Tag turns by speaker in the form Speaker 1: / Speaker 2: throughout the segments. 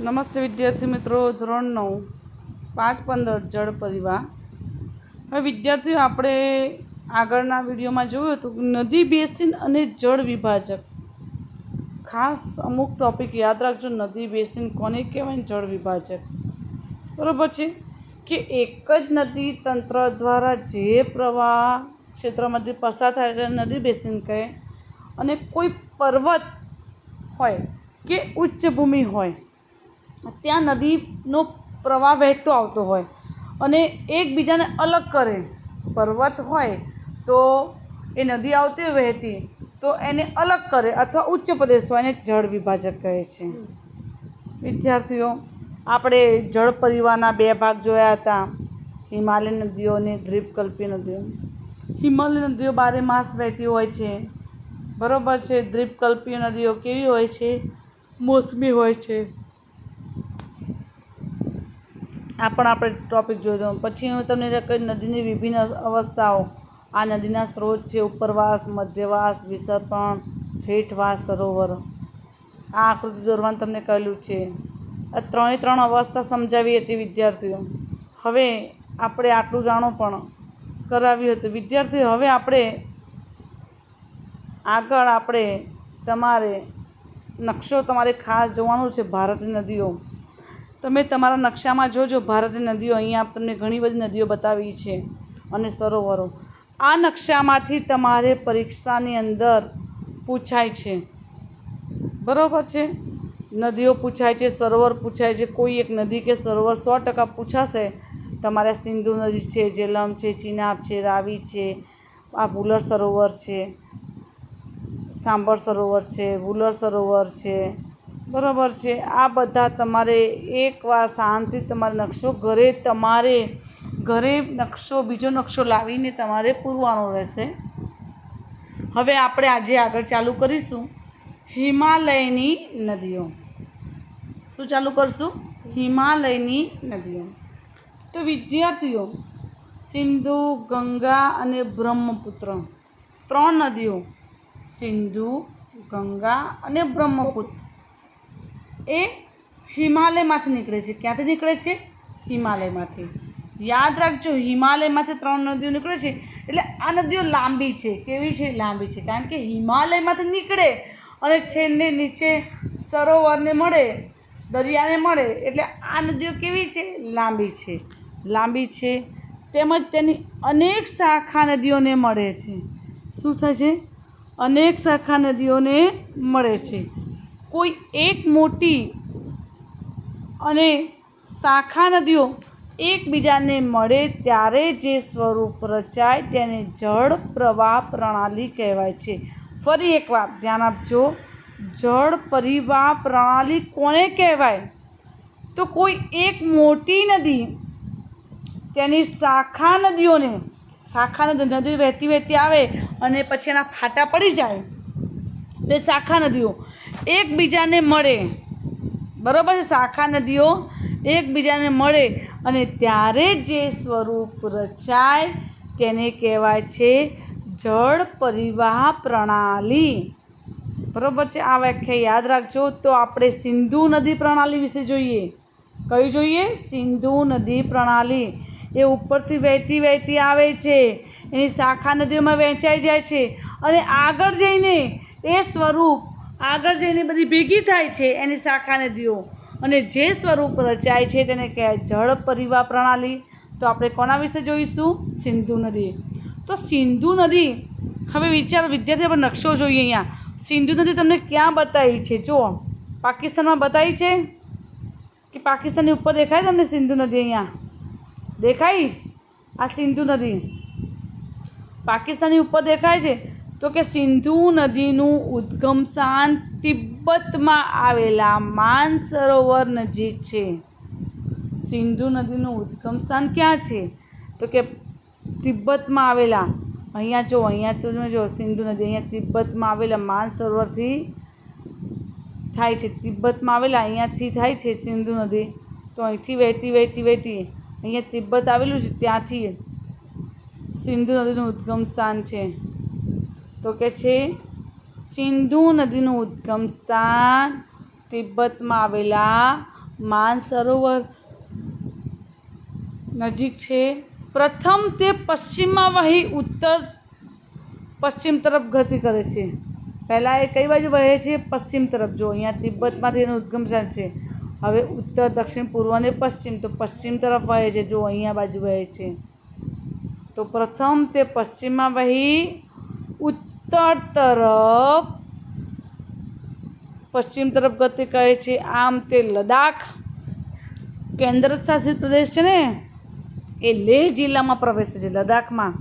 Speaker 1: નમસ્તે વિદ્યાર્થી મિત્રો, ધોરણ 9 પાઠ 15 જળ પરિવાર. હવે વિદ્યાર્થીઓ, આપણે આગળના વિડીયોમાં જોયું હતું કે નદી બેસિન અને જળ વિભાજક. ખાસ અમુક ટૉપિક યાદ રાખજો. નદી બેસિન કોને કહેવાય ને જળ વિભાજક, બરાબર છે કે એક જ નદી તંત્ર દ્વારા જે પ્રવાહ ક્ષેત્રમાંથી પસાર થાય એટલે નદી બેસિન કહે. અને કોઈ પર્વત હોય કે ઉચ્ચ ભૂમિ હોય ત્યાં નદીનો પ્રવાહ વહેતો આવતો હોય અને એકબીજાને અલગ કરે. પર્વત હોય તો એ નદી આવતી હોય વહેતી તો એને અલગ કરે, અથવા ઉચ્ચ પ્રદેશ હોય એને જળ વિભાજક કહે છે. વિદ્યાર્થીઓ, આપણે જળ પરિવારના 2 ભાગ જોયા હતા, હિમાલય નદીઓ અને દ્વીપકલ્પીય નદીઓ. હિમાલય નદીઓ 12 માસ વહેતી હોય છે, બરાબર છે. દ્વીપકલ્પીય નદીઓ કેવી હોય છે? મોસમી હોય છે. આ પણ આપણે ટૉપિક જોઈજો. પછી હું તમને કહી નદીની વિભિન્ન અવસ્થાઓ. આ નદીના સ્ત્રોત છે: ઉપરવાસ, મધ્યવાસ, વિસર્પણ, હેઠવાસ, સરોવર. આ આકૃતિ દોરવાનું તમને કહેલું છે. આ 3 અવસ્થા સમજાવી હતી વિદ્યાર્થીઓ. હવે આપણે આટલું જાણો પણ કરાવ્યું હતું વિદ્યાર્થીઓ. હવે આપણે તમારે તમારે ખાસ જોવાનું છે ભારતની નદીઓ. તમે તમારા નકશામાં જોજો ભારતની નદીઓ. અહીંયા તમને ઘણી બધી નદીઓ બતાવી છે અને સરોવરો. આ નકશામાંથી તમારે પરીક્ષાની અંદર પૂછાય છે, બરાબર છે. નદીઓ પૂછાય છે, સરોવર પૂછાય છે. કોઈ એક નદી કે સરોવર 100% પૂછાશે. તમારે સિંધુ નદી છે, જેલમ છે, ચિનાબ છે, રાવી છે, આ ભૂલર સરોવર છે, સાંભર સરોવર છે, ભૂલર સરોવર છે, બરાબર છે. આ બધા તમારે એકવાર શાંતિ તમારે નકશો ઘરે બીજો નકશો લાવીને તમારે પૂરવાનો રહેશે. હવે આપણે આજે આગળ ચાલુ કરીશું હિમાલયની નદીઓ. શું ચાલુ કરશું? હિમાલયની નદીઓ. તો વિદ્યાર્થીઓ, સિંધુ, ગંગા અને બ્રહ્મપુત્ર 3 નદીઓ. સિંધુ, ગંગા અને બ્રહ્મપુત્ર એ હિમાલયમાંથી નીકળે છે. ક્યાંથી નીકળે છે? હિમાલયમાંથી. યાદ રાખજો, હિમાલયમાંથી 3 નદીઓ નીકળે છે. એટલે આ નદીઓ લાંબી છે. કેવી છે? લાંબી છે. કારણ કે હિમાલયમાંથી નીકળે અને છેલ્લે નીચે સરોવરને મળે, દરિયાને મળે. એટલે આ નદીઓ કેવી છે? લાંબી છે. તેમજ તેની અનેક શાખા નદીઓને મળે છે. શું થાય છે? અનેક શાખા નદીઓને મળે છે. કોઈ એક મોટી અને શાખા નદીઓ એકબીજાને મળે ત્યારે જે સ્વરૂપ રચાય તેને જળ પ્રવાહ પ્રણાલી કહેવાય છે. ફરી એકવાર ધ્યાન આપજો. જળ પરિવાહ પ્રણાલી કોને કહેવાય? તો કોઈ એક મોટી નદી તેની શાખા નદીઓને નદી વહેતી આવે અને પછી એના ફાટા પડી જાય તો એ શાખા નદીઓ એકબીજાને મળે, બરાબર છે. શાખા નદીઓ એકબીજાને મળે અને ત્યારે જે સ્વરૂપ રચાય તેને કહેવાય છે જળ પરિવાહ પ્રણાલી, બરાબર છે. આ વ્યાખ્યા યાદ રાખજો. તો આપણે સિંધુ નદી પ્રણાલી વિશે જોઈએ. કયું જોઈએ? સિંધુ નદી પ્રણાલી. એ ઉપરથી વહેતી આવે છે, એની શાખા નદીઓમાં વહેંચાઈ જાય છે અને આગળ જઈને બધી ભેગી થાય છે એની શાખા નદીઓ, અને જે સ્વરૂપ રચાય છે તેને કહેવાય જળ પરિવાહ પ્રણાલી. તો આપણે કોના વિશે જોઈશું? સિંધુ નદી. તો સિંધુ નદી, હવે વિચારો વિદ્યાર્થી, આપણે નકશો જોઈએ. અહીંયા સિંધુ નદી તમને ક્યાં બતાવી છે? જુઓ, પાકિસ્તાનમાં બતાવી છે કે પાકિસ્તાનની ઉપર દેખાય તમને સિંધુ નદી? અહીંયા દેખાય આ સિંધુ નદી પાકિસ્તાનની ઉપર દેખાય છે. તો કે સિંધુ નદીનું ઉદ્ગમ સ્થાન તિબ્બતમાં આવેલા માનસરોવર નજીક છે. સિંધુ નદીનું ઉદ્ગમ સ્થાન ક્યાં છે? તો કે તિબ્બતમાં આવેલા. અહીંયા જો સિંધુ નદી અહીંયા તિબ્બતમાં આવેલા માનસરોવરથી થાય છે. તિબ્બતમાં આવેલા અહીંયાથી થાય છે સિંધુ નદી. તો અહીંથી વહેતી અહીંયા તિબ્બત આવેલું છે, ત્યાંથી સિંધુ નદીનું ઉદ્ગમ સ્થાન છે. તો કે છે સિંધુ નદીનું ઉદ્ગમ સ્થાન તિબ્બતમાં આવેલા માનસરોવર નજીક છે. પ્રથમ તે પશ્ચિમમાં વહી ઉત્તર પશ્ચિમ તરફ ગતિ કરે છે. પહેલાં એ કઈ બાજુ વહે છે? પશ્ચિમ તરફ. જો અહીંયા તિબ્બતમાંથી એનું ઉદ્ગમ સ્થાન છે. હવે ઉત્તર, દક્ષિણ, પૂર્વ અને પશ્ચિમ, તો પશ્ચિમ તરફ વહે છે. જો અહીંયા બાજુ વહે છે. તો પ્રથમ તે પશ્ચિમમાં વહી ઉત્તર તરફ પશ્ચિમ તરફ ગતિ કરે છે. આમ તે લદ્દાખ કેન્દ્ર શાસિત પ્રદેશ છે ને, એ લેહ જિલ્લામાં પ્રવેશે છે. લદ્દાખમાં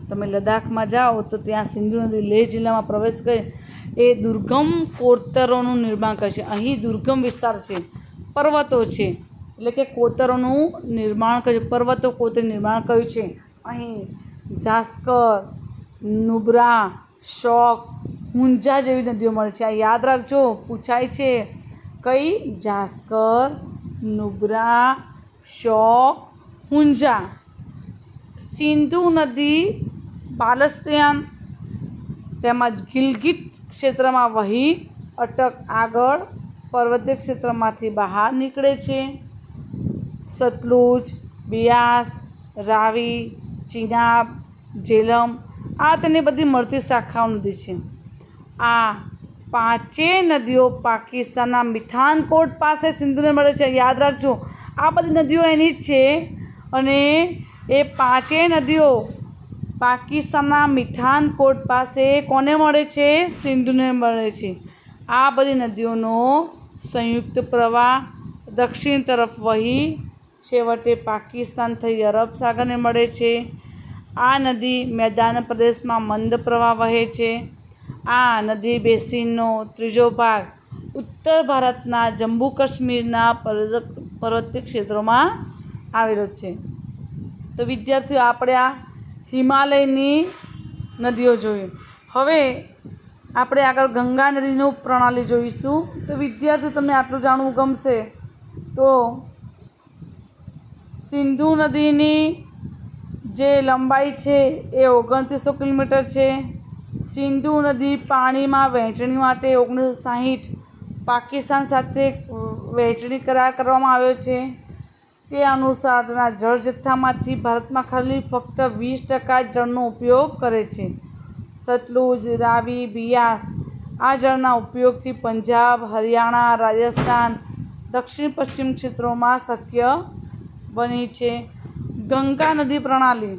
Speaker 1: તમે લદ્દાખમાં જાઓ તો ત્યાં સિંધુ નદી લેહ જિલ્લામાં પ્રવેશ કરે. એ દુર્ગમ કોતરોનું નિર્માણ કરે છે. અહીં દુર્ગમ વિસ્તાર છે, પર્વતો છે, એટલે કે કોતરોનું નિર્માણ કર્યું. પર્વતો કોતર નિર્માણ કર્યું છે. અહીં જાસ્કર, નુબ્રા, શોક, હુંજા જેવી નદીઓ મળે છે. આ યાદ રાખજો, પૂછાય છે. કઈ? જાસ્કર, નુબ્રા, શોક, હુંજા. સિંધુ નદી પાલસ્તીન તેમજ ગિલગિટ ક્ષેત્રમાં વહી અટક આગળ પર્વતીય ક્ષેત્રમાંથી બહાર નીકળે છે. સતલુજ, બિયાસ, રાવી, ચિનાબ, ઝેલમ આ તેની બધી મળતી શાખાઓ નદી છે. આ પાંચેય નદીઓ પાકિસ્તાનના મિઠાનકોટ પાસે સિંધુને મળે છે. યાદ રાખજો, આ બધી નદીઓ એની જ છે. અને એ પાંચેય નદીઓ પાકિસ્તાનના મિઠાનકોટ પાસે કોને મળે છે? સિંધુને મળે છે. આ બધી નદીઓનો સંયુક્ત પ્રવાહ દક્ષિણ તરફ વહી છેવટે પાકિસ્તાન થઈ અરબ સાગરને મળે છે. આ નદી મેદાન પ્રદેશમાં મંદ પ્રવાહ વહે છે. આ નદી બેસિનનો ત્રીજો ભાગ ઉત્તર ભારતના જમ્મુ કાશ્મીરના પર્વતીય ક્ષેત્રોમાં આવેલો છે. તો વિદ્યાર્થીઓ, આપણે આ હિમાલયની નદીઓ જોઈ. હવે આપણે આગળ ગંગા નદીનું પ્રણાલી જોઈશું. તો વિદ્યાર્થીઓ, તમને આટલું જાણવું ગમશે. તો સિંધુ નદીની જે લંબાઈ છે એ 2900 કિલોમીટર છે. સિંધુ નદી પાણીમાં વહેંચણી માટે 1960 પાકિસ્તાન સાથે વહેંચણી કરાર કરવામાં આવ્યો છે. તે અનુસાર તેના જળ જથ્થામાંથી ભારતમાં ખાલી ફક્ત 20% જળનો ઉપયોગ કરે છે. સતલુજ, રાવી, બિયાસ આ જળના ઉપયોગથી પંજાબ, હરિયાણા, રાજસ્થાન, દક્ષિણ પશ્ચિમ ક્ષેત્રોમાં શક્ય બની છે. ગંગા નદી પ્રણાલી.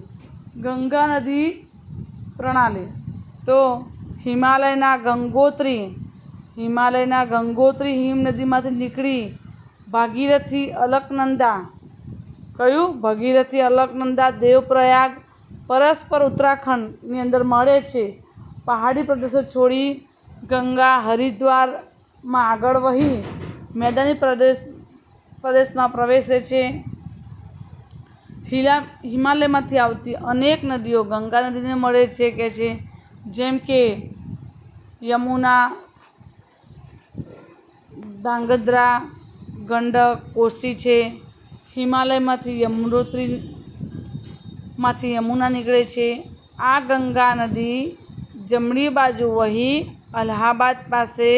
Speaker 1: ગંગા નદી પ્રણાલી તો હિમાલયના ગંગોત્રી હિમ નદીમાંથી નીકળી ભાગીરથી, અલકનંદા, કયું? ભગીરથી, અલકનંદા, દેવપ્રયાગ, પરસ્પર ઉત્તરાખંડની અંદર મળે છે. પહાડી પ્રદેશો છોડી ગંગા હરિદ્વારમાં આગળ વહી મેદાની પ્રદેશમાં પ્રવેશે છે. હિમાલયમાંથી આવતી અનેક નદીઓ ગંગા નદીને મળે છે કે છે, જેમ કે યમુના, ધાંગધ્રા, ગંડક, કોસી છે. હિમાલયમાંથી યમુના નીકળે છે. આ ગંગા નદી જમણી બાજુ વહી અલ્હાબાદ પાસે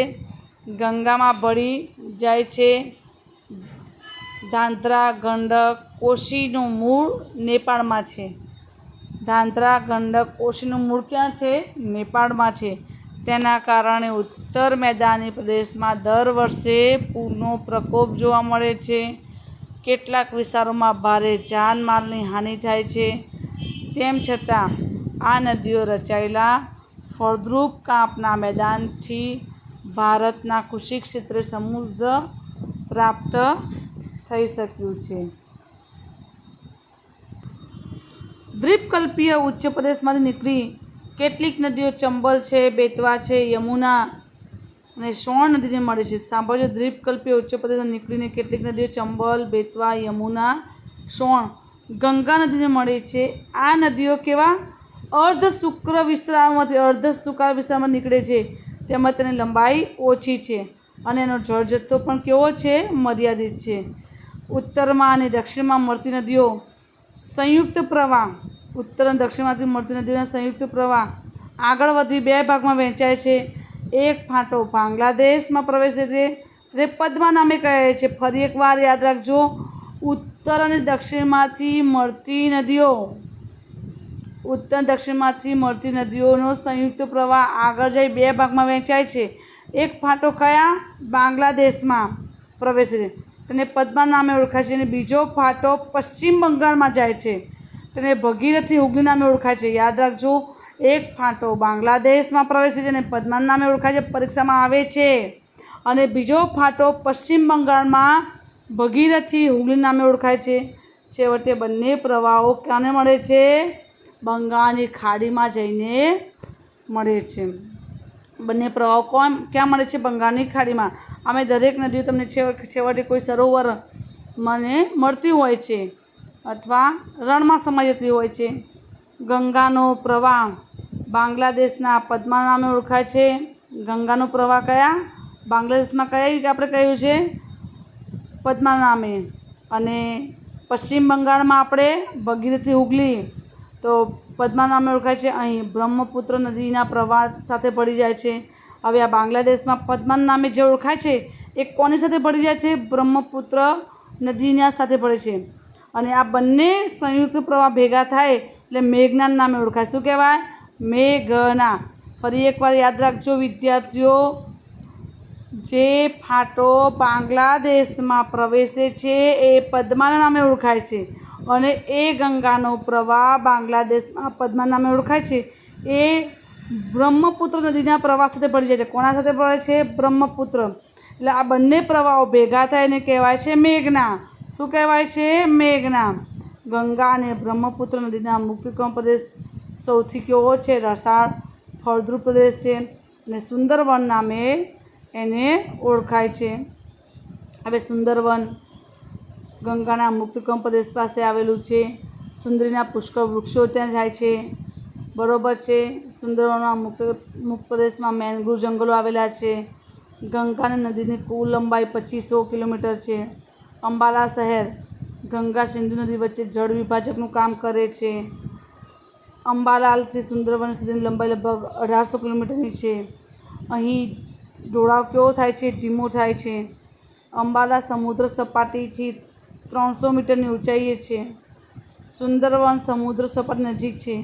Speaker 1: ગંગામાં ભળી જાય છે. ધાંધ્રા, ગંડક, કોશીનું મૂળ નેપાળમાં છે. ધાંધ્રા, ગંડક, કોશીનું મૂળ ક્યાં છે? નેપાળમાં છે. તેના કારણે ઉત્તર મેદાની પ્રદેશમાં દર વર્ષે પૂરનો પ્રકોપ જોવા મળે છે. કેટલાક વિસ્તારોમાં ભારે જાનમાલની હાનિ થાય છે. તેમ છતાં આ નદીઓ રચાયેલા ફળદ્રુપ કાંપના મેદાનથી ભારતના કૃષિ ક્ષેત્રે સમૃદ્ધિ પ્રાપ્ત થઈ શક્યું છે. દ્વીપકલ્પીય ઉચ્ચ પ્રદેશમાંથી નીકળી કેટલીક નદીઓ ચંબલ છે, બેતવા છે, યમુના અને સોણ નદીને મળે છે. સાંભળજો, દ્વીપકલ્પીય ઉચ્ચ પ્રદેશમાં નીકળીને કેટલીક નદીઓ ચંબલ, બેતવા, યમુના, સોણ, ગંગા નદીને મળે છે. આ નદીઓ કેવા? અર્ધ શુષ્ક વિસ્તારમાં નીકળે છે. તેમાં તેની લંબાઈ ઓછી છે અને એનો જળ જથ્થો પણ કેવો છે? મર્યાદિત છે. ઉત્તરમાં અને દક્ષિણમાં મળતી નદીઓ સંયુક્ત પ્રવાહ. ઉત્તર અને દક્ષિણમાંથી મળતી નદીઓના સંયુક્ત પ્રવાહ આગળ વધી 2 ભાગમાં વહેંચાય છે. એક ફાંટો બાંગ્લાદેશમાં પ્રવેશે છે તે પદ્મા નામે કહે છે. ફરી એકવાર યાદ રાખજો, ઉત્તર અને દક્ષિણમાંથી મળતી નદીઓ, ઉત્તર દક્ષિણમાંથી મળતી નદીઓનો સંયુક્ત પ્રવાહ આગળ જઈ 2 ભાગમાં વહેંચાય છે. એક ફાંટો કયા? બાંગ્લાદેશમાં પ્રવેશે છે, તેને પદ્મા નામે ઓળખાય છે. અને બીજો ફાંટો પશ્ચિમ બંગાળમાં જાય છે, તેને ભગીરથી હુગલી નામે ઓળખાય છે. યાદ રાખજો, એક ફાંટો બાંગ્લાદેશમાં પ્રવેશે છે અને પદ્મા નામે ઓળખાય છે, પરીક્ષામાં આવે છે. અને બીજો ફાંટો પશ્ચિમ બંગાળમાં ભગીરથી હુગલી નામે ઓળખાય છે. છેવટે બંને પ્રવાહો ક્યાંને મળે છે? બંગાળની ખાડીમાં જઈને મળે છે. બંને પ્રવાહો ક્યાં મળે છે? બંગાળની ખાડીમાં. આમે દરેક નદીઓ તમને છેવટે કોઈ સરોવર મને મળતી હોય છે અથવા રણમાં સમાઈ જતી હોય છે. ગંગાનો પ્રવાહ બાંગ્લાદેશના પદ્મા નામે ઓળખાય છે. ગંગાનો પ્રવાહ કયા? બાંગ્લાદેશમાં કયા આપણે કહ્યું છે? પદ્મા નામે. અને પશ્ચિમ બંગાળમાં આપણે ભગીરથી હુગલી, તો પદ્મા નામે ઓળખાય છે. અહીં બ્રહ્મપુત્ર નદીના પ્રવાહ સાથે ભળી જાય છે. હવે આ બાંગ્લાદેશમાં પદ્મા નામે જે ઓળખાય છે એ કોની સાથે ભળી જાય છે? બ્રહ્મપુત્ર નદીના સાથે ભળે છે. અને આ બંને સંયુક્ત પ્રવાહ ભેગા થાય એટલે મેઘના નામે ઓળખાય. શું કહેવાય? મેઘના. ફરી એકવાર યાદ રાખજો વિદ્યાર્થીઓ, જે ફાંટો બાંગ્લાદેશમાં પ્રવેશે છે એ પદ્માના નામે ઓળખાય છે. અને એ ગંગાનો પ્રવાહ બાંગ્લાદેશમાં પદ્મા નામે ઓળખાય છે, એ બ્રહ્મપુત્ર નદીના પ્રવાહ સાથે ભળી જાય છે. કોના સાથે ભળે છે? બ્રહ્મપુત્ર. એટલે આ બંને પ્રવાહો ભેગા થાય એને કહેવાય છે મેઘના. શું કહેવાય છે? મેઘના. ગંગા અને બ્રહ્મપુત્ર નદીના મુક્તિકરણ પ્રદેશ સૌથી કેવો છે? રસાળ ફળદ્રુપ પ્રદેશ છે અને સુંદરવન નામે એને ઓળખાય છે. હવે સુંદરવન ગંગાના મુક્તિકરણ પ્રદેશ પાસે આવેલું છે. સુંદરીના પુષ્કળ વૃક્ષો ત્યાં જાય છે, બરાબર છે. સુંદરવનના મુક્ત પ્રદેશમાં મેંગ્રુવ જંગલો આવેલા છે. ગંગા અને નદીની કુલ લંબાઈ 2500 કિલોમીટર છે. અંબાલા શહેર ગંગા સિંધુ નદી વચ્ચે જળ વિભાજકનું કામ કરે છે. અંબાલાલથી સુંદરવન સુધીની લંબાઈ લગભગ 1800 કિલોમીટરની છે. અહીં ઢોળાવ કેવો થાય છે? ધીમો થાય છે. અંબાલા સમુદ્ર સપાટીથી 300 મીટરની ઊંચાઈએ છે. સુંદરવન સમુદ્ર સપાટી નજીક છે.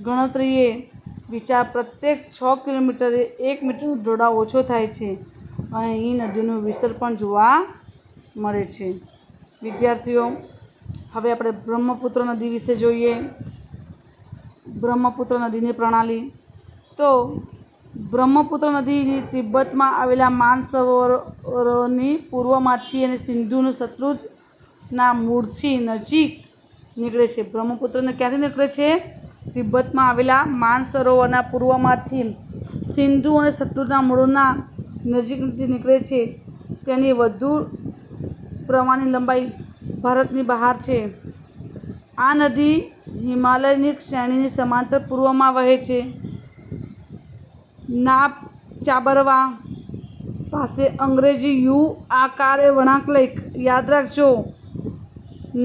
Speaker 1: ગણતરીએ વિચાર પ્રત્યેક 6 કિલોમીટરે 1 મીટરનો ઢોળાવ ઓછો થાય છે. અહીં નદીનું વિસર્જન પણ જોવા મળે છે. વિદ્યાર્થીઓ, હવે આપણે બ્રહ્મપુત્ર નદી વિશે જોઈએ. બ્રહ્મપુત્ર નદીની પ્રણાલી. તો બ્રહ્મપુત્ર નદી તિબ્બતમાં આવેલા માનસરોવરોની પૂર્વમાંથી અને સિંધુનું સતલુજના મૂળથી નજીક નીકળે છે. બ્રહ્મપુત્રને ક્યાંથી નીકળે છે? તિબ્બતમાં આવેલા માનસરોવરના પૂર્વમાંથી સિંધુ અને સતલુજના મૂળના નજીકથી નીકળે છે. તેની વધુ પ્રવાહની લંબાઈ ભારતની બહાર છે. આ નદી હિમાલયની શ્રેણીની સમાંતર પૂર્વમાં વહે છે. નાબ ચાબરવા પાસે અંગ્રેજી યુ આકારે વળાંક લઈ, યાદ રાખજો,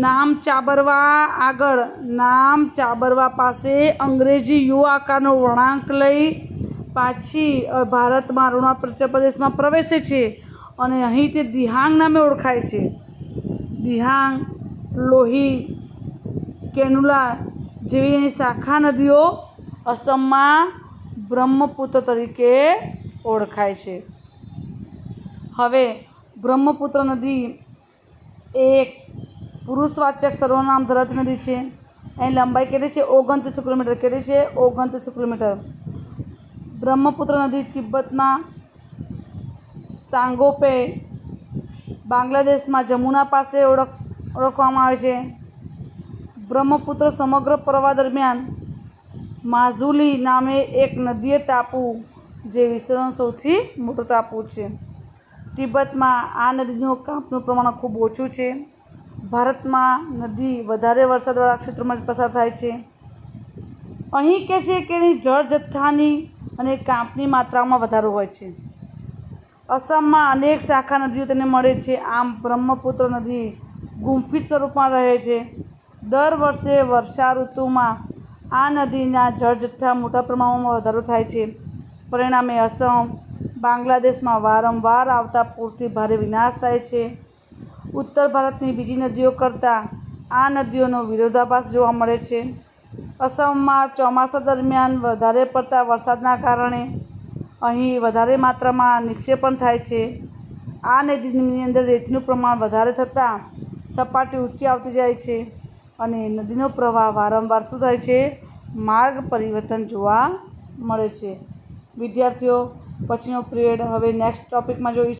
Speaker 1: નામ ચાબરવા આગળ, નામ ચાબરવા પાસે અંગ્રેજી યુ આકારનો વળાંક લઈ પાછી ભારતમાં અરુણાચલ પ્રદેશમાં પ્રવેશે છે. અને અહીં તે દિહાંગ નામે ઓળખાય છે. દિહાંગ, લોહી, કેનુલા જેવી એની શાખા નદીઓ અસમમાં બ્રહ્મપુત્ર તરીકે ઓળખાય છે. હવે બ્રહ્મપુત્ર નદી એક પુરુષવાચક સર્વનામ ધરાવતી નદી છે. એની લંબાઈ કેટલી છે? 29 કિલોમીટર. કેટલી છે? 29 કિલોમીટર. બ્રહ્મપુત્ર નદી તિબ્બતમાં સાંગોપે, બાંગ્લાદેશમાં જમુના પાસે ઓળખવામાં આવે છે. બ્રહ્મપુત્ર સમગ્ર પ્રવાહ દરમિયાન માઝુલી નામે એક નદીય ટાપુ, જે વિશ્વનો સૌથી મોટો ટાપુ છે. તિબ્બતમાં આ નદીનું કાંપનું પ્રમાણ ખૂબ ઓછું છે. ભારતમાં નદી વધારે વરસાદવાળા ક્ષેત્રોમાં પસાર થાય છે. અહીં કે છે કે એની જળ જથ્થાની અને કાંપની માત્રામાં વધારો હોય છે. અસમમાં અનેક શાખા નદીઓ તેને મળે છે. આમ બ્રહ્મપુત્ર નદી ગુંફિત સ્વરૂપમાં રહે છે. દર વર્ષે વર્ષા ઋતુમાં આ નદીના જળજથ્થા મોટા પ્રમાણમાં વધારો થાય છે. પરિણામે અસમ, બાંગ્લાદેશમાં વારંવાર આવતા પૂરથી ભારે વિનાશ થાય છે. ઉત્તર ભારતની બીજી નદીઓ કરતાં આ નદીઓનો વિરોધાભાસ જોવા મળે છે. અસમમાં ચોમાસા દરમિયાન વધારે પડતા વરસાદના કારણે અહીં વધારે માત્રામાં નિક્ષેપણ થાય છે. આ નદીની અંદર રેતીનું પ્રમાણ વધારે થતાં સપાટી ઊંચી આવતી જાય છે અને નદીનો પ્રવાહ વારંવાર શું થાય છે? માર્ગ પરિવર્તન જોવા મળે છે. વિદ્યાર્થીઓ, પછીનો પિરિયડ હવે નેક્સ્ટ ટૉપિકમાં જોઈશું.